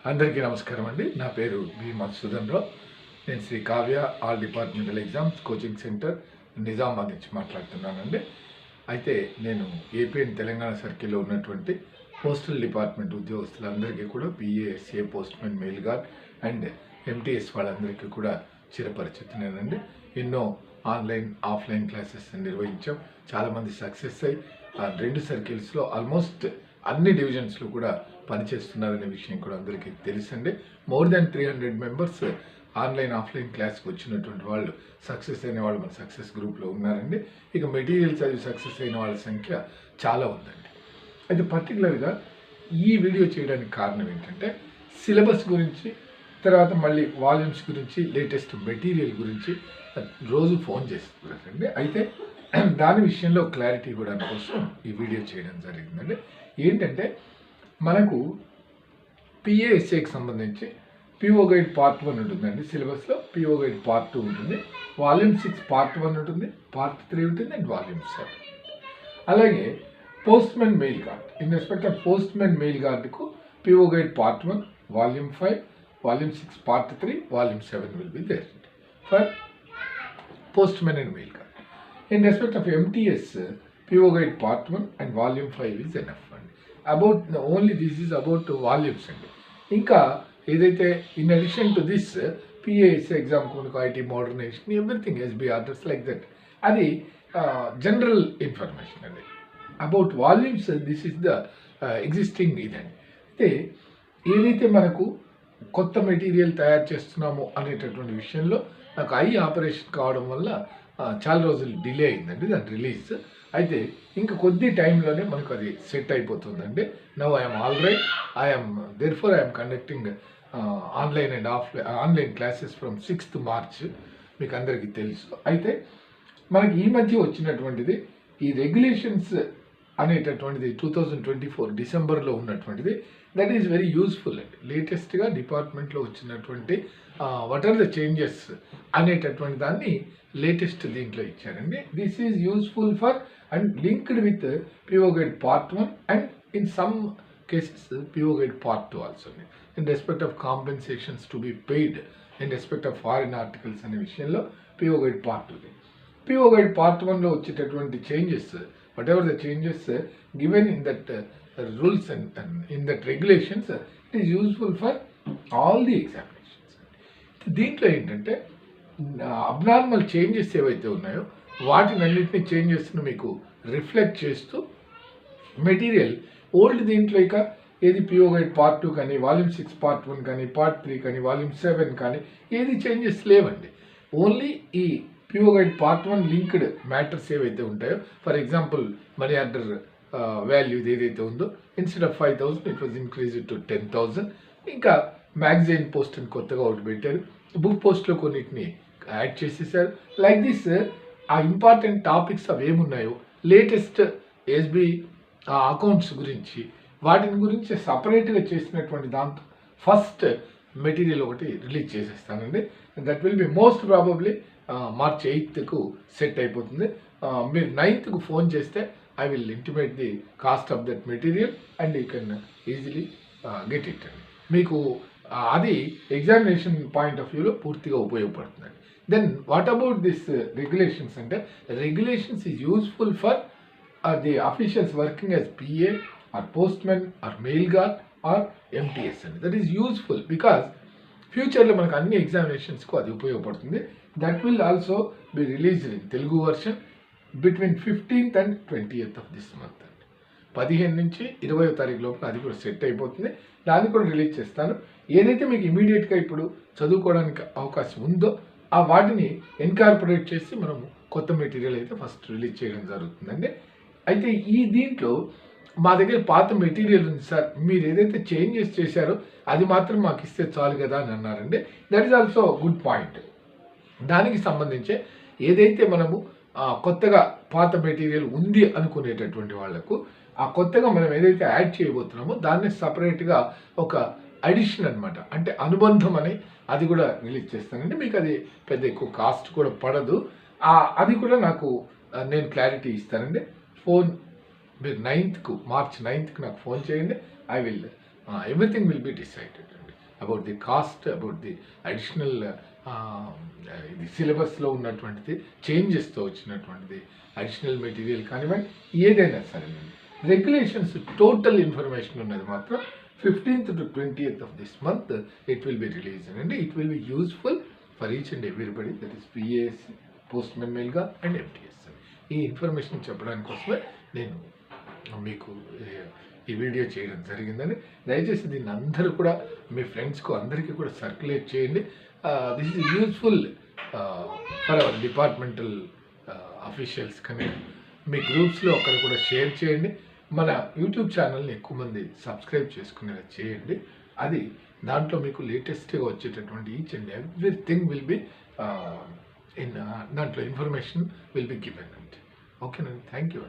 అందరికీ నమస్కారం అండి. నా పేరు బి మధుసూదన్ రావు. నేను Sri Kavya all departmental exams coaching centre Nizamabad నుంచి మాట్లాడుతున్నానండి. అయితే నేను ఏపీ అండ్ తెలంగాణ సర్కిల్లో ఉన్నటువంటి పోస్టల్ డిపార్ట్మెంట్ ఉద్యోగస్తులందరికీ కూడా PA SA postmen mail guard and MTS వాళ్ళందరికీ కూడా చిరపరిచితున్నానండి. ఎన్నో ఆన్లైన్ ఆఫ్లైన్ క్లాసెస్ నిర్వహించాం. చాలామంది సక్సెస్ అయ్యి రెండు సర్కిల్స్లో ఆల్మోస్ట్ అన్ని డివిజన్స్లో కూడా పనిచేస్తున్నారనే విషయం కూడా అందరికీ తెలుసండి. More than 300 members online offline క్లాస్కి వచ్చినటువంటి వాళ్ళు సక్సెస్ అయిన వాళ్ళు మన సక్సెస్ గ్రూప్లో ఉన్నారండి. ఇక మెటీరియల్ చదివి సక్సెస్ అయిన వాళ్ళ సంఖ్య చాలా ఉందండి. అయితే పర్టికులర్గా ఈ వీడియో చేయడానికి కారణం ఏంటంటే సిలబస్ గురించి, తర్వాత మళ్ళీ వాల్యూమ్స్ గురించి, లేటెస్ట్ మెటీరియల్ గురించి రోజు ఫోన్ చేస్తున్నారండి. అయితే దాని విషయంలో క్లారిటీ ఇవ్వడానికి కోసం ఈ వీడియో చేయడం జరిగిందండి. ఏంటంటే మనకు పిఏఎస్ఏకి సంబంధించి పిఓ గైడ్ పార్ట్ 1 ఉంటుందండి. సిలబస్లో పిఓ గైడ్ పార్ట్ 2 ఉంటుంది, వాల్యూమ్ 6 పార్ట్ 1 ఉంటుంది, పార్ట్ 3 ఉంటుంది అండ్ వాల్యూమ్ 7. అలాగే postmen mail guard, in respect of postmen mail గార్డుకు PO guide part 1, volume 5, volume 6 part 3, volume 7 will be there for postman and mail card. In respect of MTS, PO guide part 1 and volume 5 is enough. About only this is about volumes. Inka edaithe in addition to this PAS exam konuku IT modernization everything SB orders like that. Adi general information andi. About volumes this is the existing idandi. Ante edaithe manaku కొత్త material తయారు చేస్తున్నాము అనేటటువంటి విషయంలో నాకు eye operation కావడం వల్ల చాలా రోజులు డిలే అయిందండి దాని రిలీజ్. అయితే ఇంకా కొద్ది టైంలోనే మనకు అది సెట్ అయిపోతుందండి. Now I'm all right. I'm conducting online and online classes from 6th March. మీకు అందరికీ తెలుసు. అయితే మనకి ఈ మధ్య వచ్చినటువంటిది ఈ రెగ్యులేషన్స్ అనేటటువంటిది 2024 డిసెంబర్లో ఉన్నటువంటిది. దట్ ఈస్ వెరీ యూస్ఫుల్ అండి. లేటెస్ట్గా డిపార్ట్మెంట్లో వచ్చినటువంటి వాట్ ఆర్ ద చేంజెస్ అనేటటువంటి దాన్ని లేటెస్ట్ దీంట్లో ఇచ్చారండి. This is useful for and linked with PO guide part 1 and in some cases PO guide part 2 also. In respect of compensations to be paid in respect of foreign articles అనే విషయంలో PO guide part 2. PO guide part 1లో వచ్చేటటువంటి changes, whatever the changes given in that rules and in that regulations, it is useful for all the examinations. దీంట్లో ఏంటంటే abnormal changes ఏవైతే ఉన్నాయో వాటినన్నింటినీ చేంజెస్ను మీకు రిఫ్లెక్ట్ చేస్తూ మెటీరియల్ ఓల్డ్ దీంట్లో ఇక ఏది పిఓ గైడ్ పార్ట్ 2 కానీ, వాల్యూమ్ 6 పార్ట్ 1 కానీ, పార్ట్ 3 కానీ, వాల్యూమ్ 7 కానీ ఏది చేంజెస్ లేవండి. ఓన్లీ ఈ PO guide part 1 linked matters ఏవైతే ఉంటాయో, for example money order value ఏదైతే ఉందో instead of 5,000 it was increase to 10,000. ఇంకా మ్యాగజైన్ పోస్ట్ అని కొత్తగా ఒకటి పెట్టారు, బుక్ పోస్ట్లో కొన్నిటిని యాడ్ చేసేసారు. లైక్ దిస్ ఆ ఇంపార్టెంట్ టాపిక్స్ అవి ఏమున్నాయో లేటెస్ట్ ఎస్బి అకౌంట్స్ గురించి వాటిని గురించి సపరేట్గా చేసినటువంటి దాంతో ఫస్ట్ మెటీరియల్ ఒకటి రిలీజ్ చేసేస్తానండి. That will be most probably March 8th set అయిపోతుంది. మీరు 9th ఫోన్ చేస్తే I will intimate the cost of that material and you can easily get it అండి. మీకు అది ఎగ్జామినేషన్ పాయింట్ ఆఫ్ వ్యూలో పూర్తిగా ఉపయోగపడుతుందండి. Then what about this regulations అంటే regulations is useful for the officials working as PA or postmen or mail guard or MTS అండి. That is useful because ఫ్యూచర్లో మనకు అన్ని ఎగ్జామినేషన్స్కు అది ఉపయోగపడుతుంది. That will also be released in Telugu version between 15th and 20th of this month అండి. 15 నుంచి 20వ తారీఖు లోపల అది కూడా సెట్ అయిపోతుంది. దాన్ని కూడా రిలీజ్ చేస్తాను. ఏదైతే మీకు ఇమీడియట్గా ఇప్పుడు చదువుకోవడానికి అవకాశం ఉందో ఆ వాటిని ఇన్కార్పొరేట్ చేసి మనం కొత్త మెటీరియల్ అయితే ఫస్ట్ రిలీజ్ చేయడం జరుగుతుందండి. అయితే ఈ దీంట్లో మా దగ్గర పాత మెటీరియల్ ఉంది సార్, మీరు ఏదైతే చేంజెస్ చేశారో అది మాత్రం మాకు ఇస్తే చాలు కదా అని అన్నారండి. That is also good point. దానికి సంబంధించి ఏదైతే మనము కొత్తగా పాత మెటీరియల్ ఉంది అనుకునేటటువంటి వాళ్లకు ఆ కొత్తగా మనం ఏదైతే యాడ్ చేయబోతున్నామో దాన్ని సపరేట్గా ఒక అడిషన్ అనమాట, అంటే అనుబంధం అని అది కూడా రిలీజ్ చేస్తానండి. మీకు అది పెద్ద ఎక్కువ కాస్ట్ కూడా పడదు. అది కూడా నాకు నేను క్లారిటీ ఇస్తానండి. ఫోన్ మీరు March 9th నాకు ఫోన్ చేయండి. I will everything will be decided అండి. About the cost, about the additional ఇది సిలబస్లో ఉన్నటువంటిది, చేంజెస్తో వచ్చినటువంటిది, అడిషనల్ మెటీరియల్ కానివ్వండి, ఏదైనా సరేనండి. రెగ్యులేషన్స్ టోటల్ ఇన్ఫర్మేషన్ ఉన్నది మాత్రం 15th to 20th of this month it will be released, and it will be useful for each and everybody, that is PAS, postman mailగా and MTS. ఈ ఇన్ఫర్మేషన్ చెప్పడానికి కోసమే నేను మీకు ఈ వీడియో చేయడం జరిగిందని. దయచేసి దీన్ని అందరూ కూడా మీ ఫ్రెండ్స్కు అందరికీ కూడా సర్క్యులేట్ చేయండి. This is useful for hour departmental officials. కానీ మీ గ్రూప్స్లో అక్కడ కూడా షేర్ చేయండి. మన యూట్యూబ్ ఛానల్ని ఎక్కువ మంది సబ్స్క్రైబ్ చేసుకునేలా చేయండి. అది దాంట్లో మీకు లేటెస్ట్గా వచ్చేటటువంటి each and everything will B దాంట్లో ఇన్ఫర్మేషన్ విల్ బి గివెన్ అండి. ఓకేనండి. Thank you.